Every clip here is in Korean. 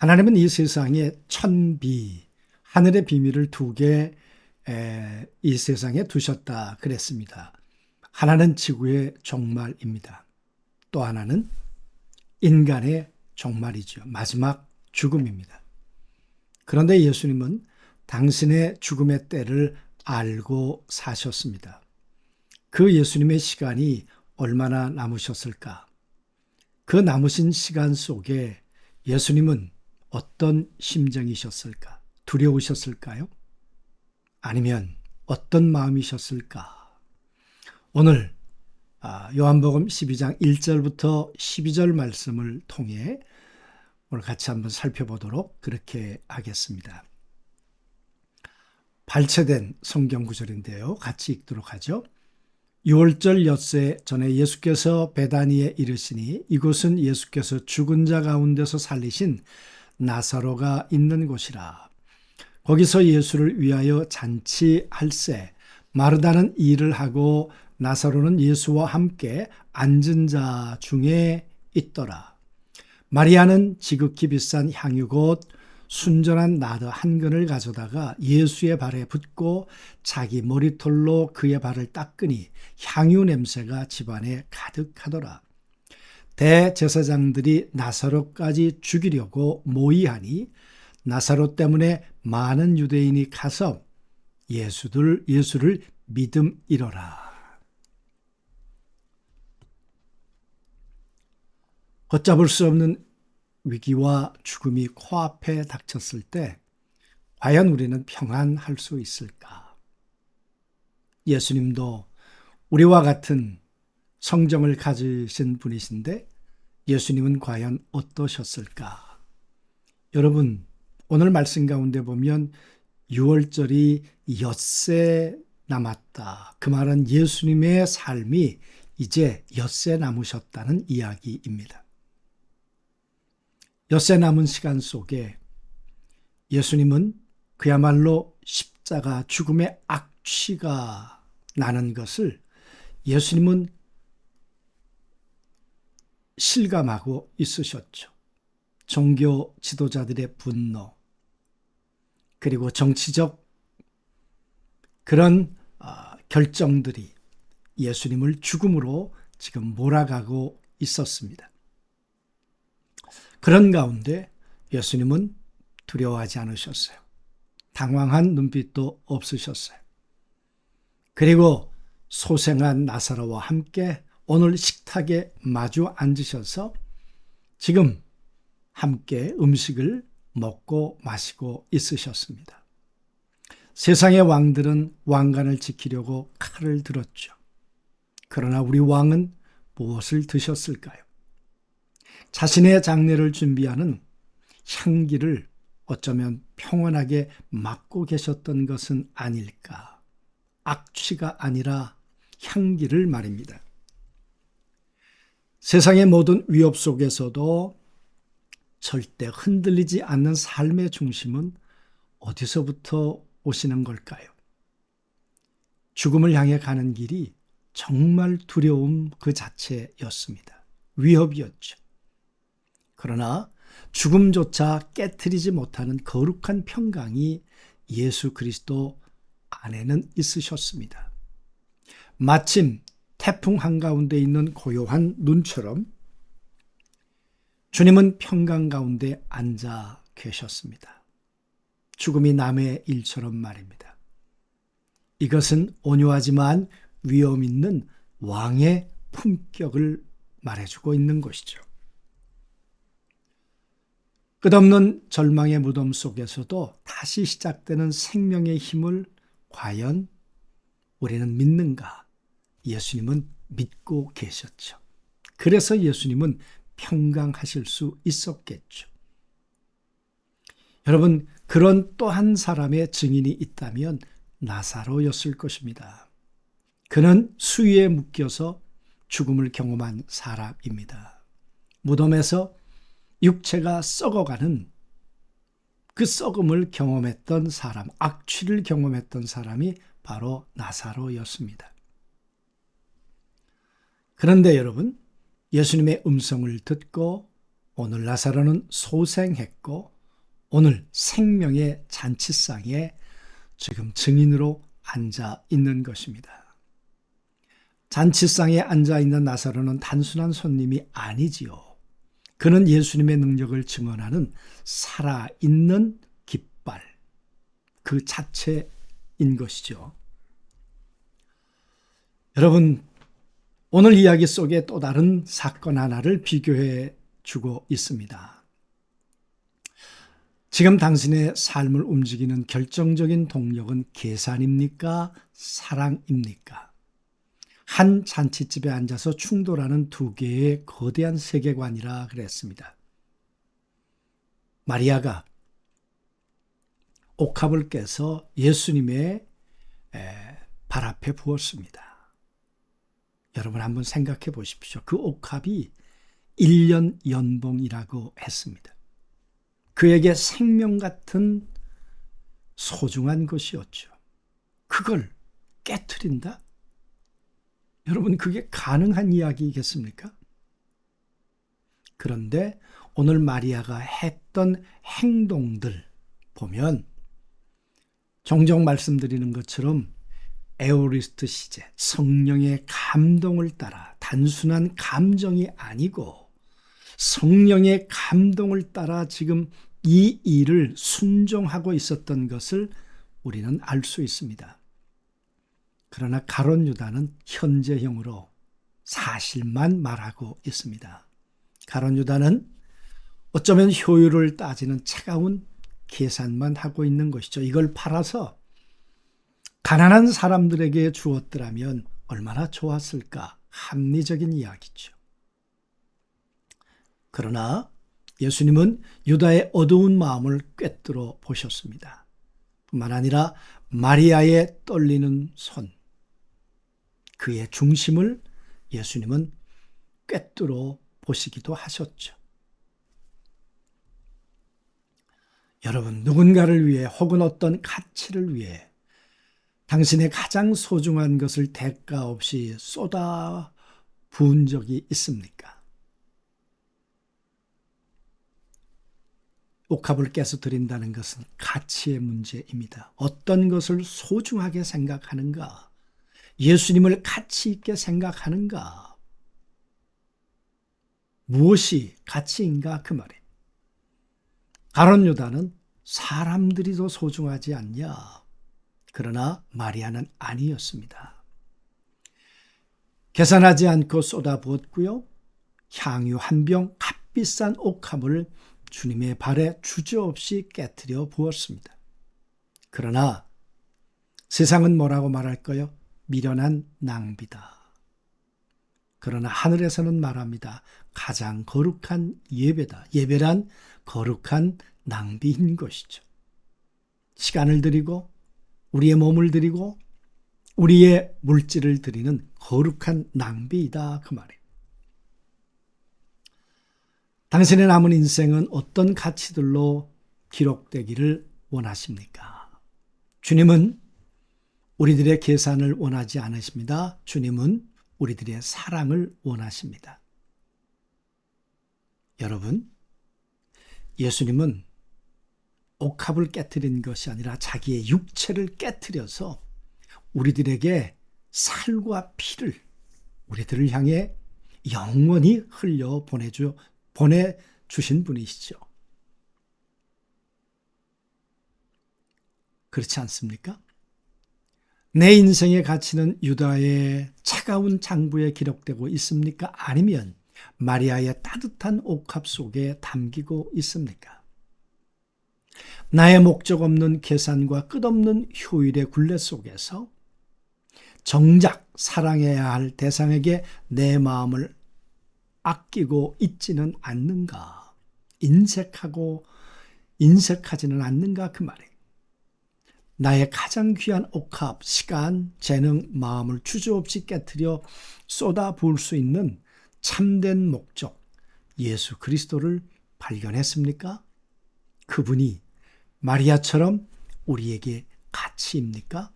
하나님은 이 세상에 천비, 하늘의 비밀을 두 개 이 세상에 두셨다 그랬습니다. 하나는 지구의 종말입니다. 또 하나는 인간의 종말이죠. 마지막 죽음입니다. 그런데 예수님은 당신의 죽음의 때를 알고 사셨습니다. 그 예수님의 시간이 얼마나 남으셨을까? 그 남으신 시간 속에 예수님은 어떤 심정이셨을까? 두려우셨을까요? 아니면 어떤 마음이셨을까? 오늘 요한복음 12장 1절부터 12절 말씀을 통해 오늘 같이 한번 살펴보도록 그렇게 하겠습니다. 발췌된 성경 구절인데요. 같이 읽도록 하죠. 6월절 엿새 전에 예수께서 베다니에 이르시니 이곳은 예수께서 죽은 자 가운데서 살리신 나사로가 있는 곳이라. 거기서 예수를 위하여 잔치할세 마르다는 일을 하고 나사로는 예수와 함께 앉은 자 중에 있더라. 마리아는 지극히 비싼 향유 곧 순전한 나드 한 근을 가져다가 예수의 발에 붓고 자기 머리털로 그의 발을 닦으니 향유 냄새가 집안에 가득하더라. 대제사장들이 나사로까지 죽이려고 모의하니 나사로 때문에 많은 유대인이 가서 예수를 믿음이러라. 걷잡을 수 없는 위기와 죽음이 코앞에 닥쳤을 때 과연 우리는 평안할 수 있을까? 예수님도 우리와 같은 성정을 가지신 분이신데 예수님은 과연 어떠셨을까? 여러분, 오늘 말씀 가운데 보면 6월절이 엿새 남았다. 그 말은 예수님의 삶이 이제 엿새 남으셨다는 이야기입니다. 엿새 남은 시간 속에 예수님은 그야말로 십자가 죽음의 악취가 나는 것을 예수님은 실감하고 있으셨죠. 종교 지도자들의 분노, 그리고 정치적 그런 결정들이 예수님을 죽음으로 지금 몰아가고 있었습니다. 그런 가운데 예수님은 두려워하지 않으셨어요. 당황한 눈빛도 없으셨어요. 그리고 소생한 나사로와 함께 오늘 식탁에 마주 앉으셔서 지금 함께 음식을 먹고 마시고 있으셨습니다. 세상의 왕들은 왕관을 지키려고 칼을 들었죠. 그러나 우리 왕은 무엇을 드셨을까요? 자신의 장례를 준비하는 향기를 어쩌면 평온하게 맡고 계셨던 것은 아닐까? 악취가 아니라 향기를 말입니다. 세상의 모든 위협 속에서도 절대 흔들리지 않는 삶의 중심은 어디서부터 오시는 걸까요? 죽음을 향해 가는 길이 정말 두려움 그 자체였습니다. 위협이었죠. 그러나 죽음조차 깨트리지 못하는 거룩한 평강이 예수 그리스도 안에는 있으셨습니다. 마침 태풍 한가운데 있는 고요한 눈처럼 주님은 평강 가운데 앉아 계셨습니다. 죽음이 남의 일처럼 말입니다. 이것은 온유하지만 위험 있는 왕의 품격을 말해주고 있는 것이죠. 끝없는 절망의 무덤 속에서도 다시 시작되는 생명의 힘을 과연 우리는 믿는가? 예수님은 믿고 계셨죠. 그래서 예수님은 평강하실 수 있었겠죠. 여러분, 그런 또 한 사람의 증인이 있다면 나사로였을 것입니다. 그는 수위에 묶여서 죽음을 경험한 사람입니다. 무덤에서 육체가 썩어가는 그 썩음을 경험했던 사람, 악취를 경험했던 사람이 바로 나사로였습니다. 그런데 여러분, 예수님의 음성을 듣고 오늘 나사로는 소생했고 오늘 생명의 잔치상에 지금 증인으로 앉아 있는 것입니다. 잔치상에 앉아 있는 나사로는 단순한 손님이 아니지요. 그는 예수님의 능력을 증언하는 살아있는 깃발, 그 자체인 것이죠. 여러분, 오늘 이야기 속에 또 다른 사건 하나를 비교해 주고 있습니다. 지금 당신의 삶을 움직이는 결정적인 동력은 계산입니까? 사랑입니까? 한 잔치집에 앉아서 충돌하는 두 개의 거대한 세계관이라 그랬습니다. 마리아가 옥합을 깨서 예수님의 발 앞에 부었습니다. 여러분 한번 생각해 보십시오. 그 옥합이 1년 연봉이라고 했습니다. 그에게 생명 같은 소중한 것이었죠. 그걸 깨트린다? 여러분 그게 가능한 이야기겠습니까? 그런데 오늘 마리아가 했던 행동들 보면 종종 말씀드리는 것처럼 에오리스트 시제, 성령의 감동을 따라 단순한 감정이 아니고 성령의 감동을 따라 지금 이 일을 순종하고 있었던 것을 우리는 알 수 있습니다. 그러나 가룟 유다는 현재형으로 사실만 말하고 있습니다. 가룟 유다는 어쩌면 효율을 따지는 차가운 계산만 하고 있는 것이죠. 이걸 팔아서 가난한 사람들에게 주었더라면 얼마나 좋았을까? 합리적인 이야기죠. 그러나 예수님은 유다의 어두운 마음을 꿰뚫어 보셨습니다. 뿐만 아니라 마리아의 떨리는 손, 그의 중심을 예수님은 꿰뚫어 보시기도 하셨죠. 여러분, 누군가를 위해 혹은 어떤 가치를 위해 당신의 가장 소중한 것을 대가 없이 쏟아 부은 적이 있습니까? 옥합을 깨서 드린다는 것은 가치의 문제입니다. 어떤 것을 소중하게 생각하는가? 예수님을 가치 있게 생각하는가? 무엇이 가치인가? 그 말이에요. 가룟 유다는 사람들이 더 소중하지 않냐? 그러나 마리아는 아니었습니다. 계산하지 않고 쏟아부었고요. 향유 한 병 값비싼 옥합을 주님의 발에 주저없이 깨트려 부었습니다. 그러나 세상은 뭐라고 말할까요? 미련한 낭비다. 그러나 하늘에서는 말합니다. 가장 거룩한 예배다. 예배란 거룩한 낭비인 것이죠. 시간을 드리고 우리의 몸을 드리고 우리의 물질을 드리는 거룩한 낭비이다. 그 말이에요. 당신의 남은 인생은 어떤 가치들로 기록되기를 원하십니까? 주님은 우리들의 계산을 원하지 않으십니다. 주님은 우리들의 사랑을 원하십니다. 여러분, 예수님은 옥합을 깨트린 것이 아니라 자기의 육체를 깨트려서 우리들에게 살과 피를 우리들을 향해 영원히 흘려 보내주신 분이시죠. 그렇지 않습니까? 내 인생의 가치는 유다의 차가운 장부에 기록되고 있습니까? 아니면 마리아의 따뜻한 옥합 속에 담기고 있습니까? 나의 목적 없는 계산과 끝없는 효율의 굴레 속에서 정작 사랑해야 할 대상에게 내 마음을 아끼고 있지는 않는가? 인색하지는 않는가? 그 말이에요. 나의 가장 귀한 옥합, 시간, 재능, 마음을 주저없이 깨트려 쏟아부을 수 있는 참된 목적, 예수 그리스도를 발견했습니까? 그분이 마리아처럼 우리에게 가치입니까?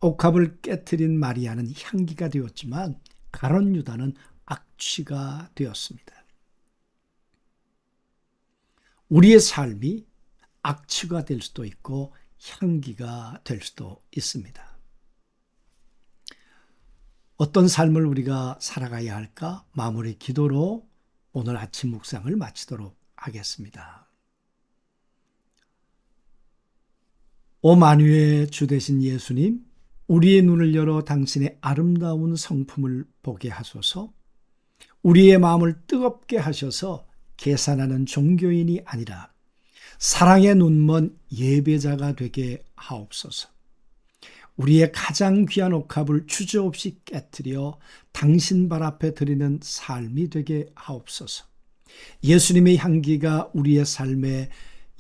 옥합을 깨트린 마리아는 향기가 되었지만 가룟 유다는 악취가 되었습니다. 우리의 삶이 악취가 될 수도 있고 향기가 될 수도 있습니다. 어떤 삶을 우리가 살아가야 할까? 마무리 기도로 오늘 아침 묵상을 마치도록 하겠습니다. 오 만유의 주 되신 예수님, 우리의 눈을 열어 당신의 아름다운 성품을 보게 하소서. 우리의 마음을 뜨겁게 하셔서 계산하는 종교인이 아니라 사랑의 눈먼 예배자가 되게 하옵소서. 우리의 가장 귀한 옥합을 주저없이 깨뜨려 당신 발 앞에 드리는 삶이 되게 하옵소서. 예수님의 향기가 우리의 삶에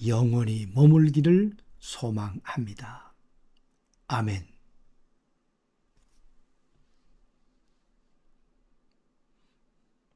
영원히 머물기를 소망합니다. 아멘.